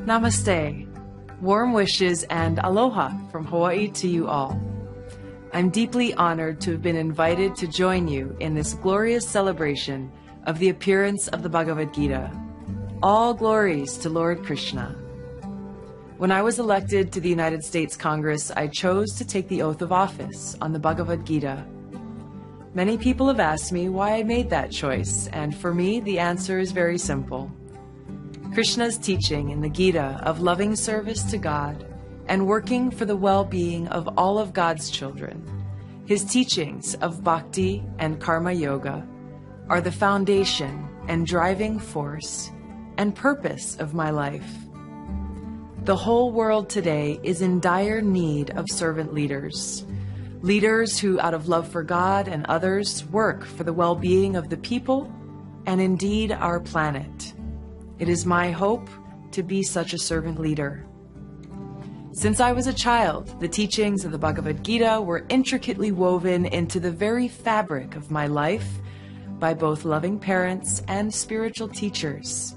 Namaste. Warm wishes and aloha from Hawaii to you all. I'm deeply honored to have been invited to join you in this glorious celebration of the appearance of the Bhagavad Gita. All glories to Lord Krishna. When I was elected to the United States Congress, I chose to take the oath of office on the Bhagavad Gita. Many people have asked me why I made that choice, and for me, the answer is very simple. Krishna's teaching in the Gita of loving service to God and working for the well-being of all of God's children, his teachings of bhakti and karma yoga, are the foundation and driving force and purpose of my life. The whole world today is in dire need of servant leaders. Leaders who, out of love for God and others, work for the well-being of the people and indeed our planet. It is my hope to be such a servant leader. Since I was a child, the teachings of the Bhagavad Gita were intricately woven into the very fabric of my life by both loving parents and spiritual teachers.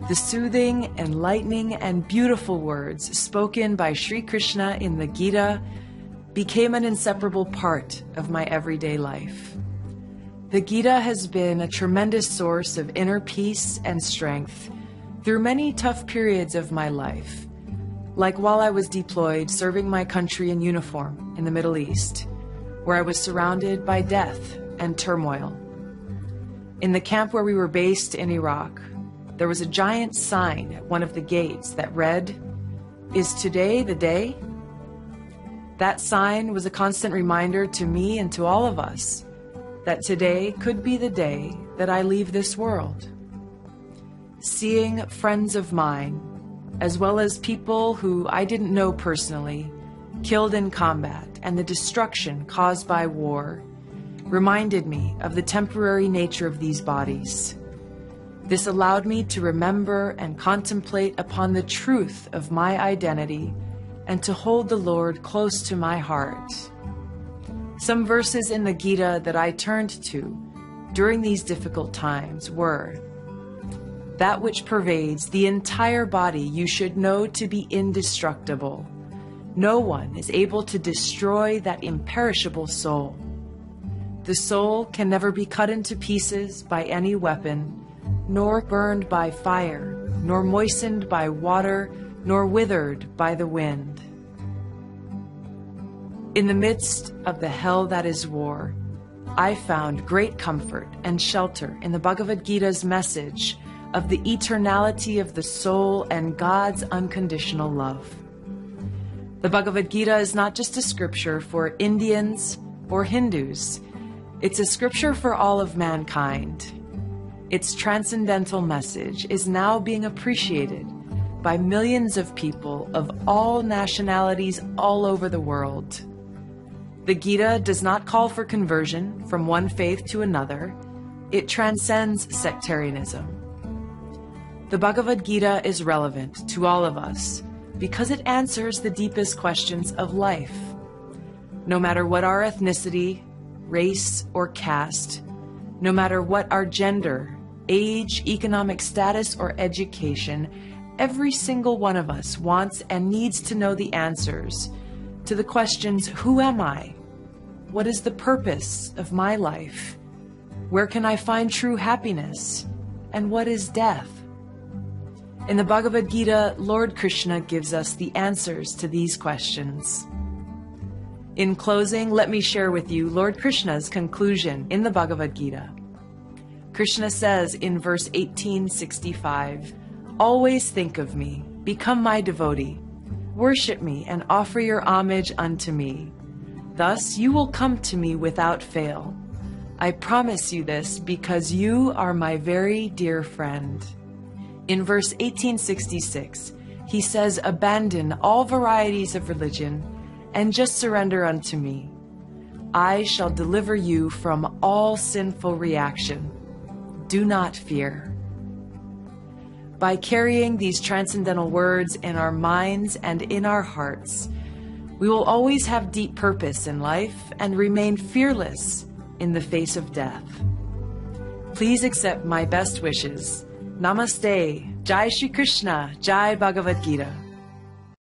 The soothing, enlightening, and beautiful words spoken by Sri Krishna in the Gita became an inseparable part of my everyday life. The Gita has been a tremendous source of inner peace and strength through many tough periods of my life, like while I was deployed serving my country in uniform in the Middle East, where I was surrounded by death and turmoil. In the camp where we were based in Iraq, there was a giant sign at one of the gates that read, "Is today the day?" That sign was a constant reminder to me and to all of us that today could be the day that I leave this world. Seeing friends of mine, as well as people who I didn't know personally, killed in combat and the destruction caused by war, reminded me of the temporary nature of these bodies. This allowed me to remember and contemplate upon the truth of my identity and to hold the Lord close to my heart. Some verses in the Gita that I turned to during these difficult times were, "That which pervades the entire body you should know to be indestructible. No one is able to destroy that imperishable soul. The soul can never be cut into pieces by any weapon, nor burned by fire, nor moistened by water, nor withered by the wind." In the midst of the hell that is war, I found great comfort and shelter in the Bhagavad Gita's message of the eternality of the soul and God's unconditional love. The Bhagavad Gita is not just a scripture for Indians or Hindus. It's a scripture for all of mankind. Its transcendental message is now being appreciated by millions of people of all nationalities all over the world. The Gita does not call for conversion from one faith to another. It transcends sectarianism. The Bhagavad Gita is relevant to all of us because it answers the deepest questions of life. No matter what our ethnicity, race, or caste, no matter what our gender, age, economic status, or education, every single one of us wants and needs to know the answers to the questions, who am I? What is the purpose of my life? Where can I find true happiness? And what is death? In the Bhagavad Gita, Lord Krishna gives us the answers to these questions. In closing, let me share with you Lord Krishna's conclusion in the Bhagavad Gita. Krishna says in verse 1865, "Always think of me, become my devotee, worship me and offer your homage unto me. Thus you will come to me without fail. I promise you this because you are my very dear friend." In verse 1866, he says, "Abandon all varieties of religion and just surrender unto me. I shall deliver you from all sinful reaction. Do not fear." By carrying these transcendental words in our minds and in our hearts, we will always have deep purpose in life and remain fearless in the face of death. Please accept my best wishes Namaste. Jai Shri Krishna. Jai Bhagavad Gita.